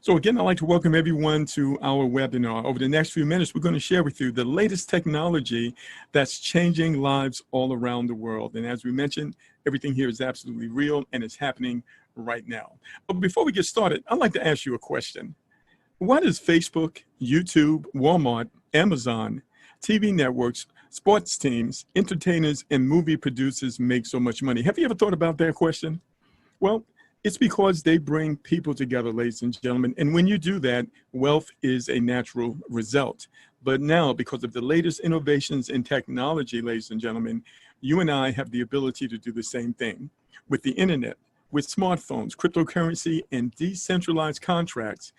So again, I'd like to welcome everyone to our webinar. Over the next few minutes, we're going to share with you the latest technology that's changing lives all around the world. And as we mentioned, everything here is absolutely real and it's happening right now. But before we get started, I'd like to ask you a question. Why does Facebook, YouTube, Walmart, Amazon, TV networks, sports teams, entertainers, and movie producers make so much money? Have you ever thought about that question? Well, it's because they bring people together, ladies and gentlemen. And when you do that, wealth is a natural result. But now, because of the latest innovations in technology, ladies and gentlemen, you and I have the ability to do the same thing. With the internet, with smartphones, cryptocurrency, and decentralized contracts,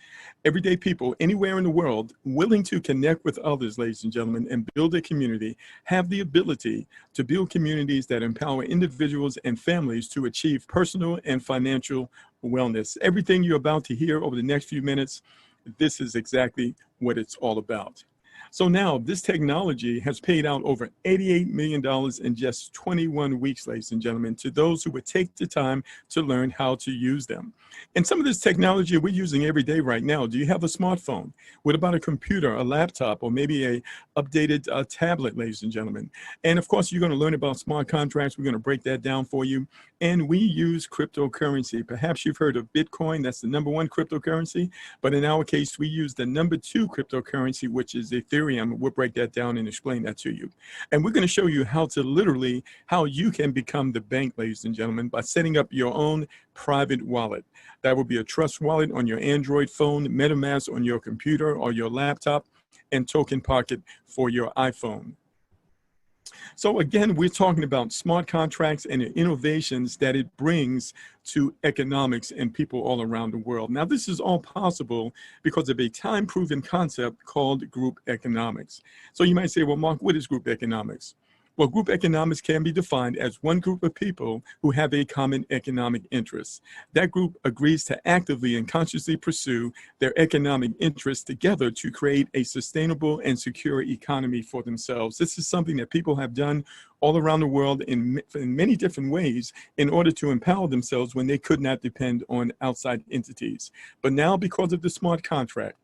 everyday people anywhere in the world willing to connect with others, ladies and gentlemen, and build a community, have the ability to build communities that empower individuals and families to achieve personal and financial wellness. Everything you're about to hear over the next few minutes, this is exactly what it's all about. So now this technology has paid out over $88 million in just 21 weeks, ladies and gentlemen, to those who would take the time to learn how to use them. And some of this technology we're using every day right now. Do you have a smartphone? What about a computer, a laptop, or maybe a updated tablet, ladies and gentlemen? And of course, you're going to learn about smart contracts. We're going to break that down for you. And we use cryptocurrency. Perhaps you've heard of Bitcoin. That's the #1 cryptocurrency. But in our case, we use the #2 cryptocurrency, which is Ethereum. We'll break that down and explain that to you. And we're going to show you how you can become the bank, ladies and gentlemen, by setting up your own private wallet. That will be a trust wallet on your Android phone, MetaMask on your computer or your laptop, and Token Pocket for your iPhone. So again, we're talking about smart contracts and the innovations that it brings to economics and people all around the world. Now, this is all possible because of a time-proven concept called group economics. So you might say, well, Mark, what is group economics? Well, group economics can be defined as one group of people who have a common economic interest. That group agrees to actively and consciously pursue their economic interests together to create a sustainable and secure economy for themselves. This is something that people have done all around the world in many different ways in order to empower themselves when they could not depend on outside entities. But now, because of the smart contract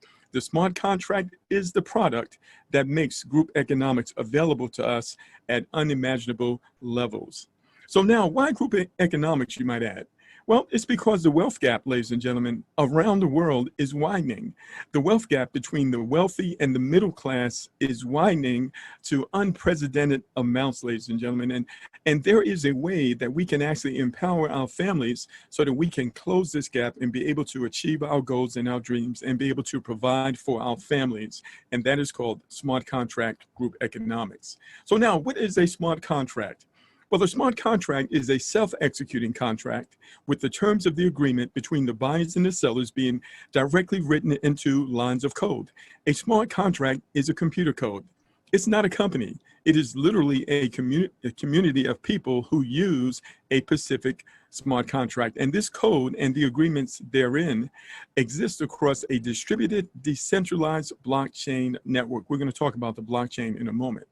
is the product that makes group economics available to us at unimaginable levels. So now, why group economics, you might add? Well, it's because the wealth gap, ladies and gentlemen, around the world is widening. The wealth gap between the wealthy and the middle class is widening to unprecedented amounts, ladies and gentlemen. And there is a way that we can actually empower our families so that we can close this gap and be able to achieve our goals and our dreams and be able to provide for our families. And that is called smart contract group economics. So now, what is a smart contract? Well, a smart contract is a self-executing contract with the terms of the agreement between the buyers and the sellers being directly written into lines of code. A smart contract is a computer code. It's not a company. It is literally a community of people who use a specific smart contract. And this code and the agreements therein exist across a distributed, decentralized blockchain network. We're going to talk about the blockchain in a moment.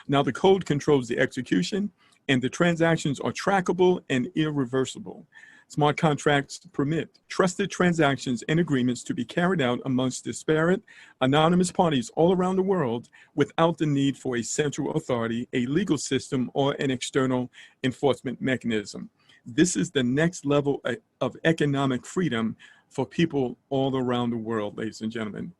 Now, the code controls the execution, and the transactions are trackable and irreversible. Smart contracts permit trusted transactions and agreements to be carried out amongst disparate, anonymous parties all around the world without the need for a central authority, a legal system, or an external enforcement mechanism. This is the next level of economic freedom for people all around the world, ladies and gentlemen.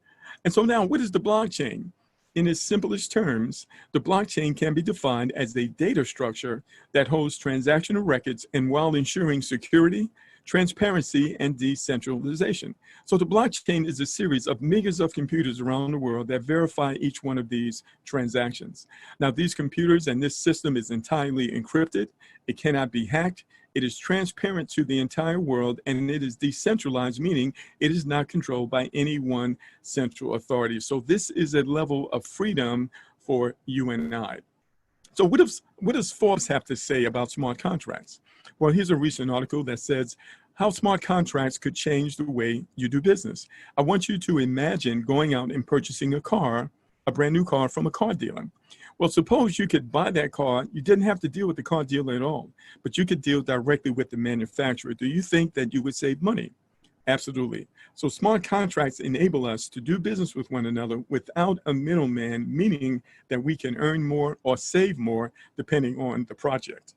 And so now, what is the blockchain? In its simplest terms, the blockchain can be defined as a data structure that holds transactional records and while ensuring security, transparency, and decentralization. So the blockchain is a series of millions of computers around the world that verify each one of these transactions. Now, these computers and this system is entirely encrypted. It cannot be hacked. It is transparent to the entire world, and it is decentralized, meaning it is not controlled by any one central authority. So this is a level of freedom for you and I. So what does Forbes have to say about smart contracts? Well, here's a recent article that says how smart contracts could change the way you do business. I want you to imagine going out and purchasing a brand new car from a car dealer. Well, suppose you could buy that car. You didn't have to deal with the car dealer at all, but you could deal directly with the manufacturer. Do you think that you would save money? Absolutely. So smart contracts enable us to do business with one another without a middleman, meaning that we can earn more or save more depending on the project.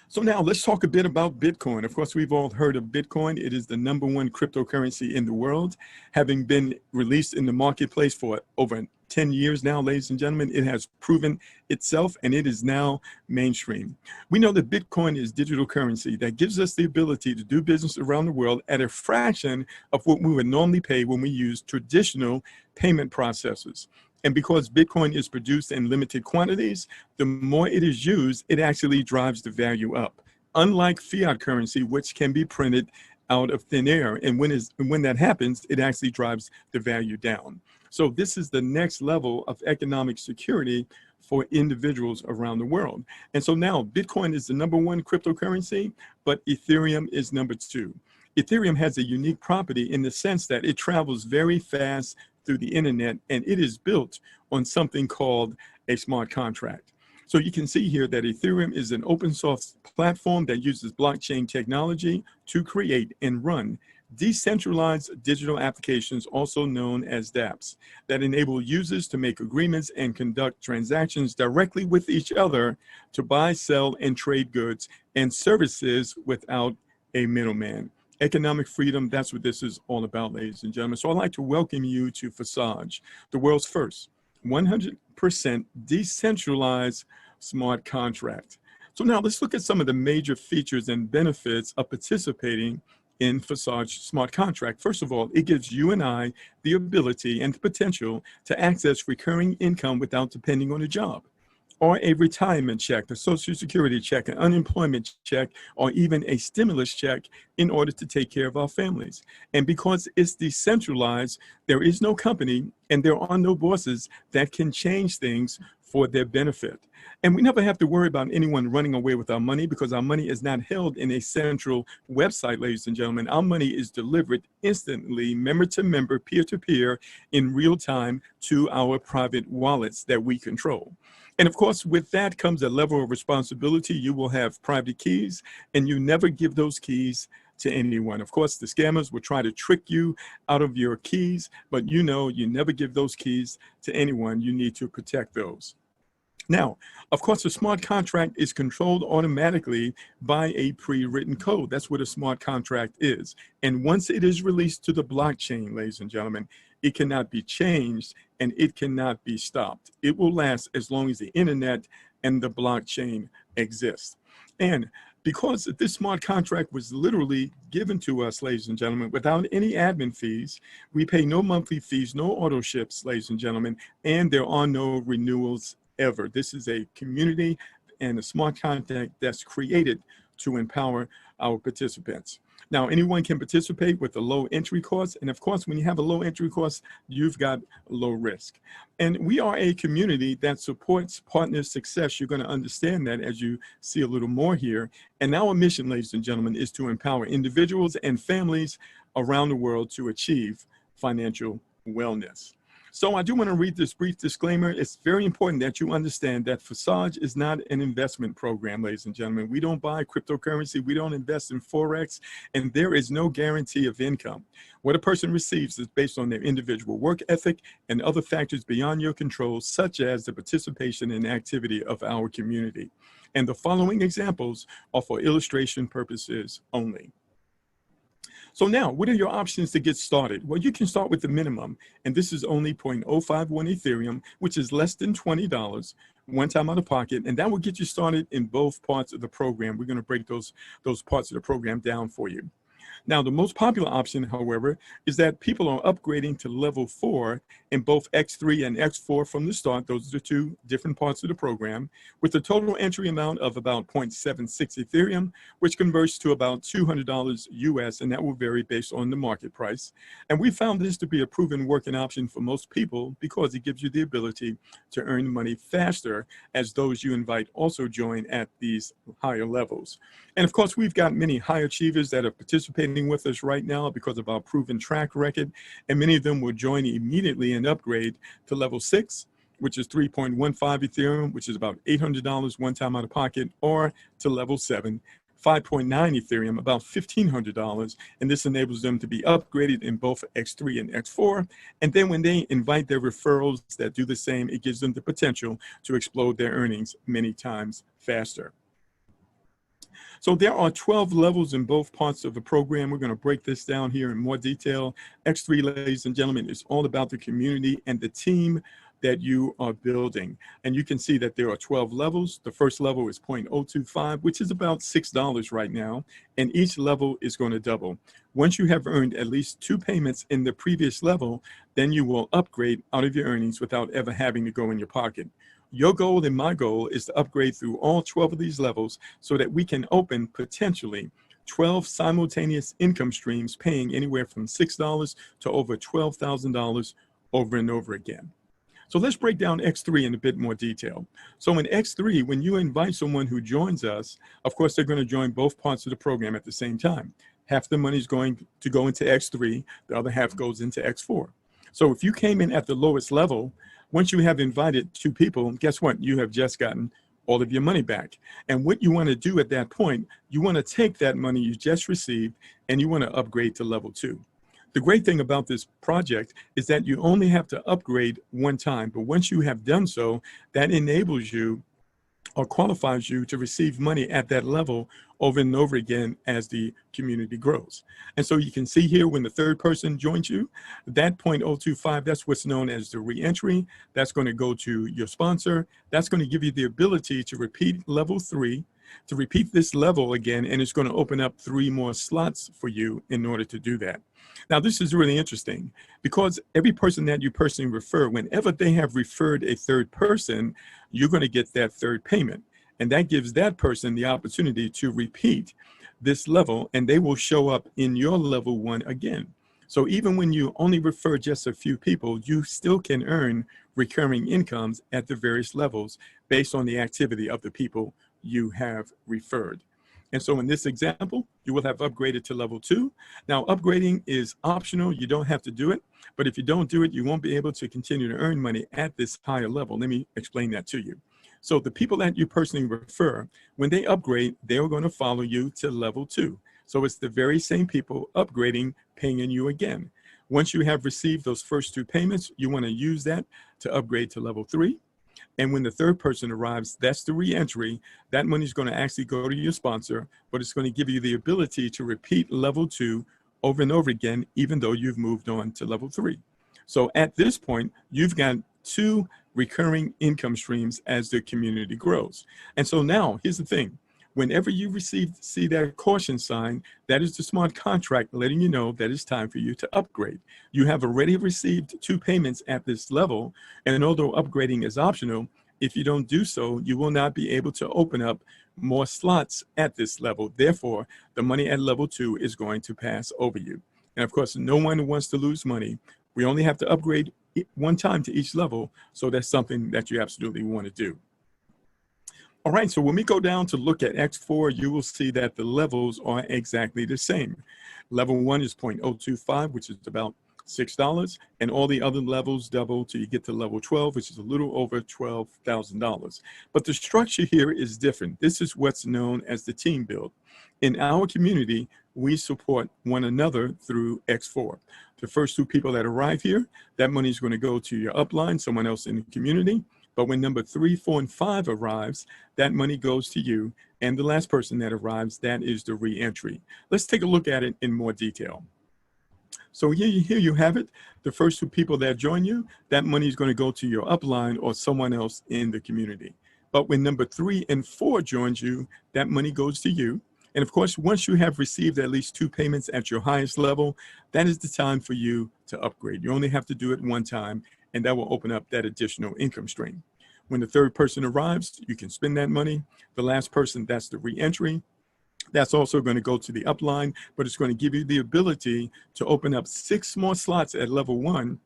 So now let's talk a bit about Bitcoin. Of course, we've all heard of Bitcoin. It is the #1 cryptocurrency in the world, having been released in the marketplace for over 10 years now, ladies and gentlemen. It has proven itself and it is now mainstream. We know that Bitcoin is digital currency that gives us the ability to do business around the world at a fraction of what we would normally pay when we use traditional payment processors. And because Bitcoin is produced in limited quantities, the more it is used, it actually drives the value up. Unlike fiat currency, which can be printed out of thin air. And when that happens, it actually drives the value down. So this is the next level of economic security for individuals around the world. And so now Bitcoin is the #1 cryptocurrency, but Ethereum is #2. Ethereum has a unique property in the sense that it travels very fast through the internet, and it is built on something called a smart contract. So you can see here that Ethereum is an open source platform that uses blockchain technology to create and run decentralized digital applications, also known as dApps, that enable users to make agreements and conduct transactions directly with each other to buy, sell, and trade goods and services without a middleman. Economic freedom, that's what this is all about, ladies and gentlemen. So I'd like to welcome you to Forsage, the world's first 100% decentralized smart contract. So now let's look at some of the major features and benefits of participating in Forsage smart contract. First of all, it gives you and I the ability and the potential to access recurring income without depending on a job, or a retirement check, a social security check, an unemployment check, or even a stimulus check in order to take care of our families. And because it's decentralized, there is no company and there are no bosses that can change things for their benefit. And we never have to worry about anyone running away with our money because our money is not held in a central website, ladies and gentlemen. Our money is delivered instantly, member to member, peer to peer, in real time to our private wallets that we control. And of course, with that comes a level of responsibility. You will have private keys, and you never give those keys to anyone. Of course, the scammers will try to trick you out of your keys, but you know you never give those keys to anyone. You need to protect those. Now, of course, a smart contract is controlled automatically by a pre-written code. That's what a smart contract is. And once it is released to the blockchain, ladies and gentlemen, it cannot be changed and it cannot be stopped. It will last as long as the internet and the blockchain exist. And because this smart contract was literally given to us, ladies and gentlemen, without any admin fees, we pay no monthly fees, no auto ships, ladies and gentlemen, and there are no renewals ever. This is a community and a smart contract that's created to empower our participants. Now, anyone can participate with a low entry cost. And of course, when you have a low entry cost, you've got low risk. And we are a community that supports partner success. You're going to understand that as you see a little more here. And our mission, ladies and gentlemen, is to empower individuals and families around the world to achieve financial wellness. So I do want to read this brief disclaimer. It's very important that you understand that Forsage is not an investment program, ladies and gentlemen. We don't buy cryptocurrency. We don't invest in Forex, and there is no guarantee of income. What a person receives is based on their individual work ethic and other factors beyond your control, such as the participation and activity of our community. And the following examples are for illustration purposes only. So now, what are your options to get started? Well, you can start with the minimum, and this is only 0.051 Ethereum, which is less than $20, one time out of pocket, and that will get you started in both parts of the program. We're going to break those parts of the program down for you. Now, the most popular option, however, is that people are upgrading to level 4 in both X3 and X4 from the start. Those are the two different parts of the program, with a total entry amount of about 0.76 Ethereum, which converts to about $200 US, and that will vary based on the market price. And we found this to be a proven working option for most people because it gives you the ability to earn money faster as those you invite also join at these higher levels. And of course, we've got many high achievers that are participating with us right now because of our proven track record, and many of them will join immediately and upgrade to level 6, which is 3.15 Ethereum, which is about $800 one time out of pocket, or to level 7 5.9 Ethereum, about $1,500. And this enables them to be upgraded in both X3 and X4. And then when they invite their referrals that do the same, it gives them the potential to explode their earnings many times faster. So there are 12 levels in both parts of the program. We're going to break this down here in more detail. X3, ladies and gentlemen, is all about the community and the team that you are building. And you can see that there are 12 levels. The first level is 0.025, which is about $6 right now. And each level is going to double. Once you have earned at least 2 payments in the previous level, then you will upgrade out of your earnings without ever having to go in your pocket. Your goal and my goal is to upgrade through all 12 of these levels so that we can open potentially 12 simultaneous income streams paying anywhere from $6 to over $12,000 over and over again. So let's break down X3 in a bit more detail. So in X3, when you invite someone who joins us, of course, they're going to join both parts of the program at the same time. Half the money is going to go into X3, the other half goes into X4. So if you came in at the lowest level, once you have invited 2 people, guess what? You have just gotten all of your money back. And what you want to do at that point, you want to take that money you just received and you want to upgrade to level 2. The great thing about this project is that you only have to upgrade one time, but once you have done so, that enables you or qualifies you to receive money at that level over and over again as the community grows. And so you can see here when the third person joins you, that 0.025, that's what's known as the re-entry. That's going to go to your sponsor. That's going to give you the ability to repeat level 3, to repeat this level again, and it's going to open up 3 more slots for you in order to do that. Now, this is really interesting because every person that you personally refer, whenever they have referred a third person, you're going to get that third payment. And that gives that person the opportunity to repeat this level, and they will show up in your level 1 again. So even when you only refer just a few people, you still can earn recurring incomes at the various levels based on the activity of the people you have referred. And so in this example, you will have upgraded to level 2. Now, upgrading is optional. You don't have to do it. But if you don't do it, you won't be able to continue to earn money at this higher level. Let me explain that to you. So the people that you personally refer, when they upgrade, they're going to follow you to level 2. So it's the very same people upgrading, paying you again. Once you have received those first 2 payments, you want to use that to upgrade to level 3. And when the third person arrives, that's the re-entry. That money is going to actually go to your sponsor, but it's going to give you the ability to repeat level 2 over and over again, even though you've moved on to level 3. So at this point, you've got 2 recurring income streams as the community grows. And so now, here's the thing. Whenever you see that caution sign, that is the smart contract letting you know that it's time for you to upgrade. You have already received 2 payments at this level, and although upgrading is optional, if you don't do so, you will not be able to open up more slots at this level. Therefore, the money at level 2 is going to pass over you. And of course, no one wants to lose money. We only have to upgrade one time to each level, so that's something that you absolutely want to do. All right, so when we go down to look at X4, you will see that the levels are exactly the same. Level 1 is 0.025, which is about $6, and all the other levels double till you get to level 12, which is a little over $12,000. But the structure here is different. This is what's known as the team build. In our community, we support one another through X4. The first 2 people that arrive here, that money is going to go to your upline, someone else in the community. But when number 3, 4, and 5 arrives, that money goes to you. And the last person that arrives, that is the re-entry. Let's take a look at it in more detail. So here you have it. The first 2 people that join you, that money is going to go to your upline or someone else in the community. But when number 3 and 4 joins you, that money goes to you. And of course, once you have received at least 2 payments at your highest level, that is the time for you to upgrade. You only have to do it one time, and that will open up that additional income stream. When the third person arrives, you can spend that money. The last person, that's the re-entry. That's also going to go to the upline, but it's going to give you the ability to open up 6 more slots at level 1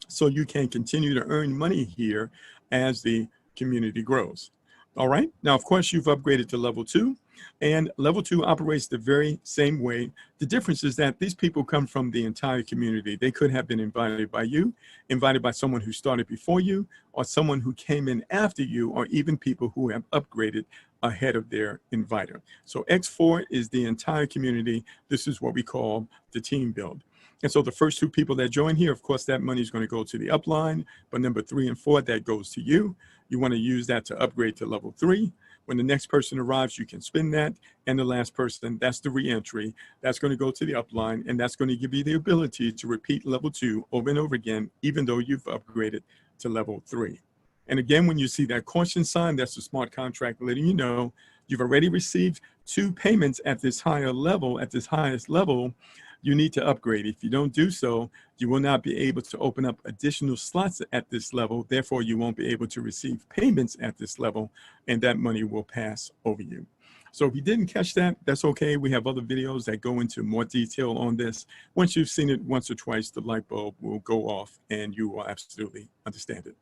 so you can continue to earn money here as the community grows. All right. Now, of course, you've upgraded to level 2. And level 2 operates the very same way. The difference is that these people come from the entire community. They could have been invited by you, invited by someone who started before you, or someone who came in after you, or even people who have upgraded ahead of their inviter. So X4 is the entire community. This is what we call the team build. And so the first 2 people that join here, of course, that money is going to go to the upline, but number 3 and 4, that goes to you. You want to use that to upgrade to level 3. When the next person arrives, you can spend that. And the last person, that's the re-entry. That's going to go to the upline, and that's going to give you the ability to repeat level 2 over and over again, even though you've upgraded to level 3. And again, when you see that caution sign, that's a smart contract letting you know you've already received 2 payments at this higher level, at this highest level. You need to upgrade. If you don't do so, you will not be able to open up additional slots at this level. Therefore, you won't be able to receive payments at this level, and that money will pass over you. So if you didn't catch that, that's okay. We have other videos that go into more detail on this. Once you've seen it once or twice, the light bulb will go off and you will absolutely understand it.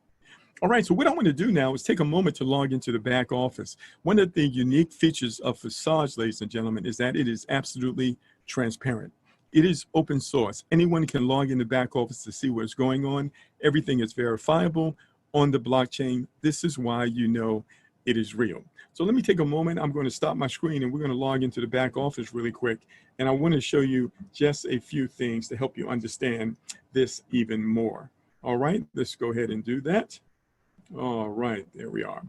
All right, so what I want to do now is take a moment to log into the back office. One of the unique features of Forsage, ladies and gentlemen, is that it is absolutely transparent. It is open source. Anyone can log in the back office to see what's going on. Everything is verifiable on the blockchain. This is why you know it is real. So let me take a moment. I'm going to stop my screen and we're going to log into the back office really quick. And I want to show you just a few things to help you understand this even more. All right, let's go ahead and do that. All right, there we are.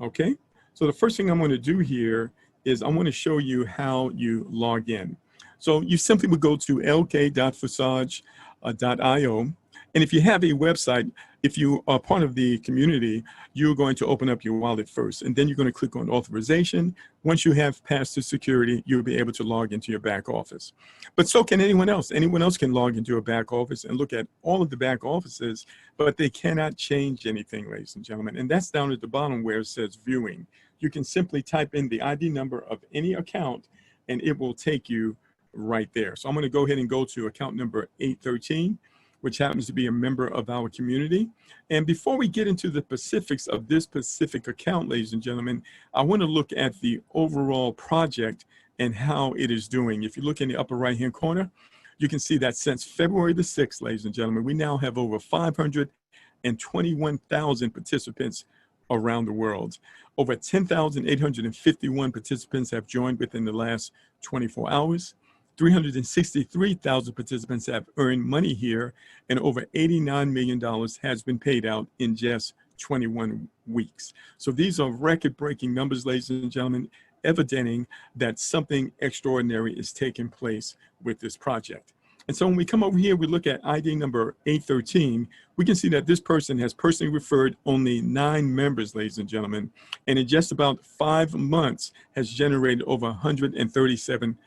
Okay, so the first thing I'm going to do here is I want to show you how you log in. So you simply would go to lk.forsage.io. And if you have a website, if you are part of the community, you're going to open up your wallet first, and then you're going to click on authorization. Once you have passed the security, you'll be able to log into your back office. But so can anyone else. Anyone else can log into a back office and look at all of the back offices, but they cannot change anything, ladies and gentlemen. And that's down at the bottom where it says viewing. You can simply type in the ID number of any account, and it will take you right there. So I'm going to go ahead and go to account number 813, which happens to be a member of our community. And before we get into the specifics of this specific account, ladies and gentlemen, I want to look at the overall project and how it is doing. If you look in the upper right-hand corner, you can see that since February the 6th, ladies and gentlemen, we now have over 521,000 participants around the world. Over 10,851 participants have joined within the last 24 hours. 363,000 participants have earned money here, and over $89 million has been paid out in just 21 weeks. So these are record-breaking numbers, ladies and gentlemen, evidencing that something extraordinary is taking place with this project. And so when we come over here, we look at ID number 813, we can see that this person has personally referred only 9 members, ladies and gentlemen, and in just about 5 months has generated over $137,000.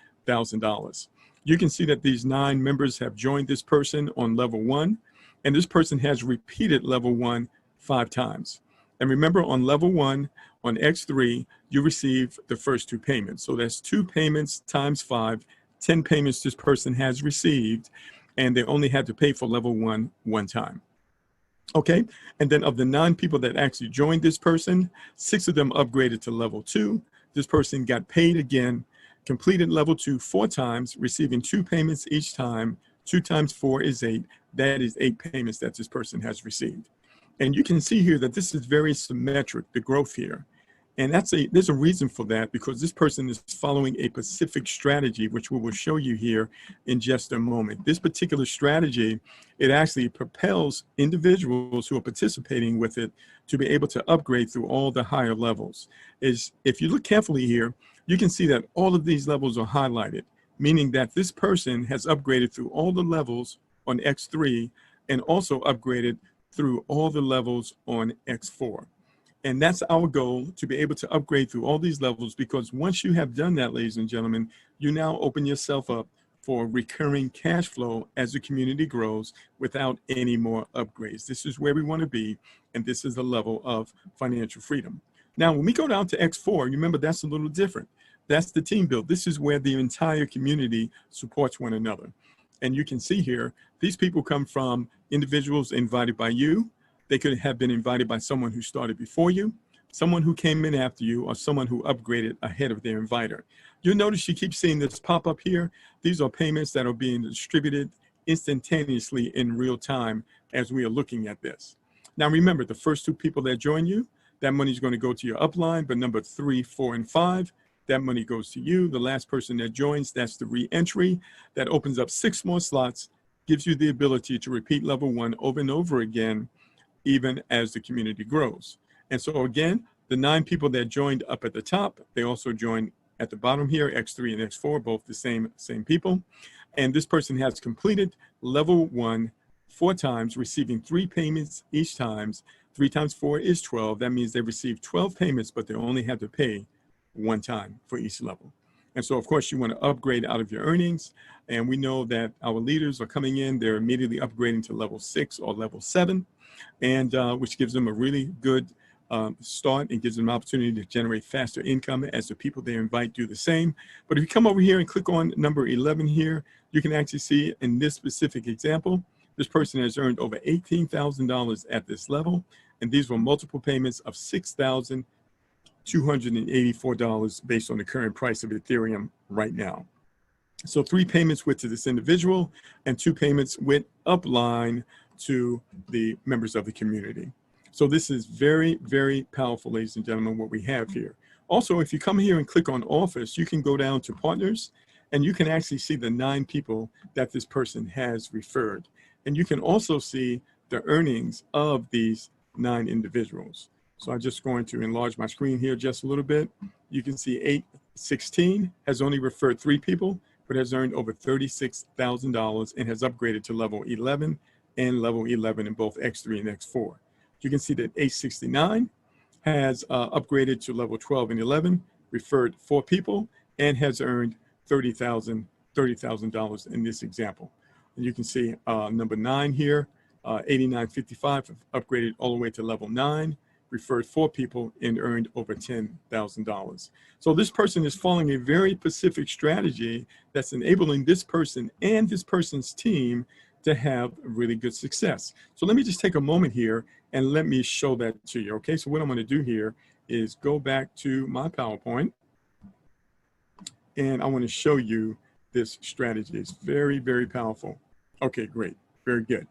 You can see that these 9 members have joined this person on level 1, and this person has repeated level 1 5 times. And remember, on level 1, on X3, you receive the first 2 payments. So that's 2 payments times 5, 10 payments this person has received, and they only had to pay for level 1 1 time. Okay, and then of the 9 people that actually joined this person, 6 of them upgraded to level 2. This person got paid again, completed level 2 4 times, receiving 2 payments each time. 2 times 4 is 8. That is 8 payments that this person has received. And you can see here that this is very symmetric, the growth here. And there's a reason for that, because this person is following a specific strategy, which we will show you here in just a moment. This particular strategy, it actually propels individuals who are participating with it to be able to upgrade through all the higher levels. If you look carefully here, you can see that all of these levels are highlighted, meaning that this person has upgraded through all the levels on X3 and also upgraded through all the levels on X4. And that's our goal, to be able to upgrade through all these levels, because once you have done that, ladies and gentlemen, you now open yourself up for recurring cash flow as the community grows without any more upgrades. This is where we want to be, and this is the level of financial freedom. Now, when we go down to X4, remember that's a little different. That's the team build. This is where the entire community supports one another. And you can see here, these people come from individuals invited by you. They could have been invited by someone who started before you. someone who came in after you, or someone who upgraded ahead of their inviter. You'll notice you keep seeing this pop up here. These are payments that are being distributed instantaneously in real time as we are looking at this. Now remember, the first 2 people that join you, that money is going to go to your upline, but number 3, 4, and 5, that money goes to you. The last person that joins, that's the re-entry. That opens up 6 more slots, gives you the ability to repeat level 1 over and over again, even as the community grows. And so again, the 9 people that joined up at the top, they also joined at the bottom here, X3 and X4, both the same people. And this person has completed level 1 4 times, receiving 3 payments each time. 3 times 4 is 12. That means they received 12 payments, but they only had to pay 1 time for each level. And so, of course, you want to upgrade out of your earnings. And we know that our leaders are coming in, they're immediately upgrading to level 6 or level 7, and which gives them a really good start and gives them an opportunity to generate faster income as the people they invite do the same. But if you come over here and click on number 11 here, you can actually see in this specific example, this person has earned over $18,000 at this level. And these were multiple payments of $6,284 based on the current price of Ethereum right now. So 3 payments went to this individual and 2 payments went upline to the members of the community. So this is very, very powerful, ladies and gentlemen, what we have here. Also, if you come here and click on Office, you can go down to Partners, and you can actually see the 9 people that this person has referred. And you can also see the earnings of these 9 individuals. So I'm just going to enlarge my screen here just a little bit. You can see 816 has only referred 3 people, but has earned over $36,000 and has upgraded to level 11 and level 11 in both X3 and X4. You can see that 869 has upgraded to level 12 and 11, referred 4 people, and has earned $30,000 in this example. And you can see number 9 here, 8955 upgraded all the way to level 9, referred 4 people, and earned over $10,000. So this person is following a very specific strategy that's enabling this person and this person's team to have really good success. So let me just take a moment here and let me show that to you. Okay, so what I'm going to do here is go back to my PowerPoint, and I want to show you this strategy. It's very, very powerful. Okay, great. Very good.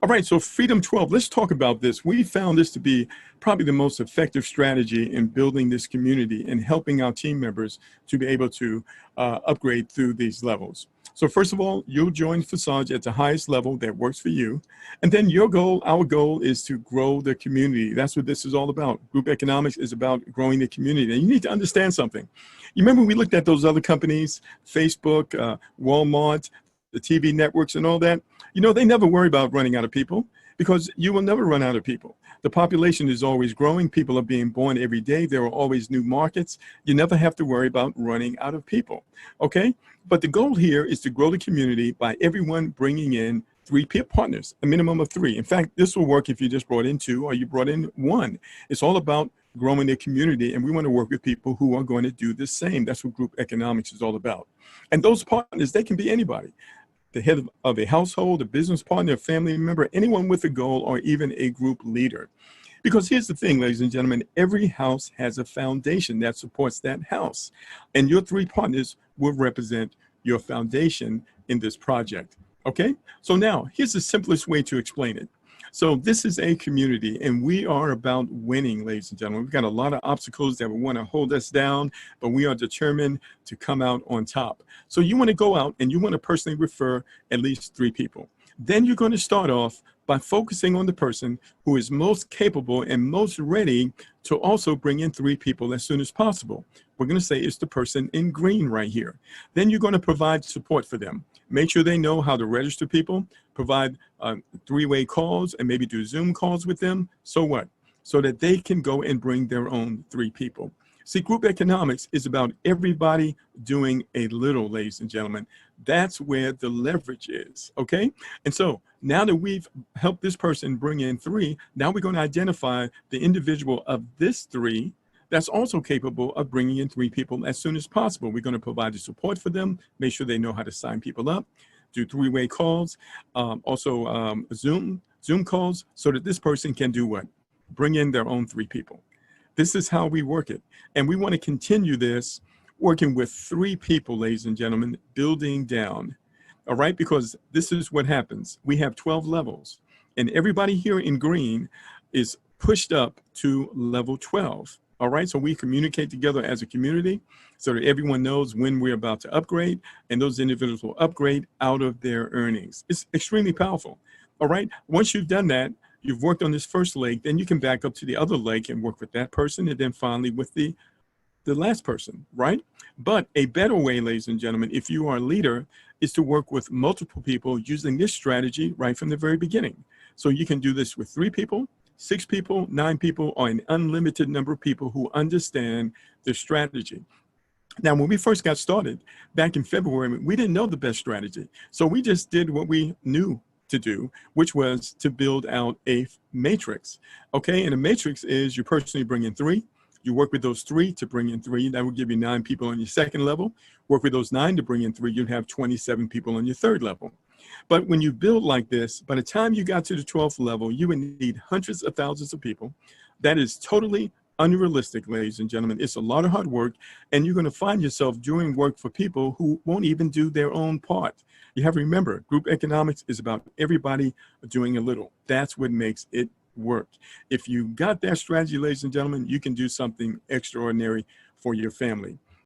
All right, so Freedom 12, let's talk about this. We found this to be probably the most effective strategy in building this community and helping our team members to be able to upgrade through these levels. So first of all, you'll join Forsage at the highest level that works for you. And then your goal, our goal, is to grow the community. That's what this is all about. Group economics is about growing the community. And you need to understand something. You remember we looked at those other companies, Facebook, Walmart, the TV networks and all that? You know, they never worry about running out of people, because you will never run out of people. The population is always growing. People are being born every day. There are always new markets. You never have to worry about running out of people, okay? But the goal here is to grow the community by everyone bringing in 3 peer partners, a minimum of 3. In fact, this will work if you just brought in 2 or you brought in 1. It's all about growing the community, and we want to work with people who are going to do the same. That's what group economics is all about. And those partners, they can be anybody. The head of a household, a business partner, a family member, anyone with a goal, or even a group leader. Because here's the thing, ladies and gentlemen, every house has a foundation that supports that house. And your 3 partners will represent your foundation in this project, okay? So now, here's the simplest way to explain it. So this is a community, and we are about winning, ladies and gentlemen. We've got a lot of obstacles that want to hold us down, but we are determined to come out on top. So you want to go out and you want to personally refer at least 3 people. Then you're going to start off by focusing on the person who is most capable and most ready to also bring in 3 people as soon as possible. We're going to say it's the person in green right here. Then you're going to provide support for them. Make sure they know how to register people, provide 3-way calls, and maybe do Zoom calls with them. So what? So that they can go and bring their own 3 people. See, group economics is about everybody doing a little, ladies and gentlemen. That's where the leverage is, okay? And so now that we've helped this person bring in 3, now we're going to identify the individual of this 3 that's also capable of bringing in 3 people as soon as possible. We're going to provide the support for them, make sure they know how to sign people up, do 3-way calls, Zoom calls, so that this person can do what? Bring in their own 3 people. This is how we work it. And we want to continue this working with 3 people, ladies and gentlemen, building down. All right, because this is what happens. We have 12 levels, and everybody here in green is pushed up to level 12. All right, so we communicate together as a community so that everyone knows when we're about to upgrade, and those individuals will upgrade out of their earnings. It's extremely powerful. All right, once you've done that, you've worked on this first leg, then you can back up to the other leg and work with that person, and then finally with the last person, right? But a better way, ladies and gentlemen, if you are a leader, is to work with multiple people using this strategy right from the very beginning. So you can do this with 3 people, 6 people, 9 people, or an unlimited number of people who understand the strategy. Now, when we first got started back in February, we didn't know the best strategy. So we just did what we knew to do, which was to build out a matrix. Okay, and a matrix is you personally bring in 3. You work with those 3 to bring in 3. That will give you 9 people on your second level. Work with those 9 to bring in 3. You'd have 27 people on your third level. But when you build like this, by the time you got to the 12th level, you would need hundreds of thousands of people. That is totally unrealistic, ladies and gentlemen. It's a lot of hard work, and you're going to find yourself doing work for people who won't even do their own part. You have to remember, group economics is about everybody doing a little. That's what makes it work. If you got that strategy, ladies and gentlemen, you can do something extraordinary for your family.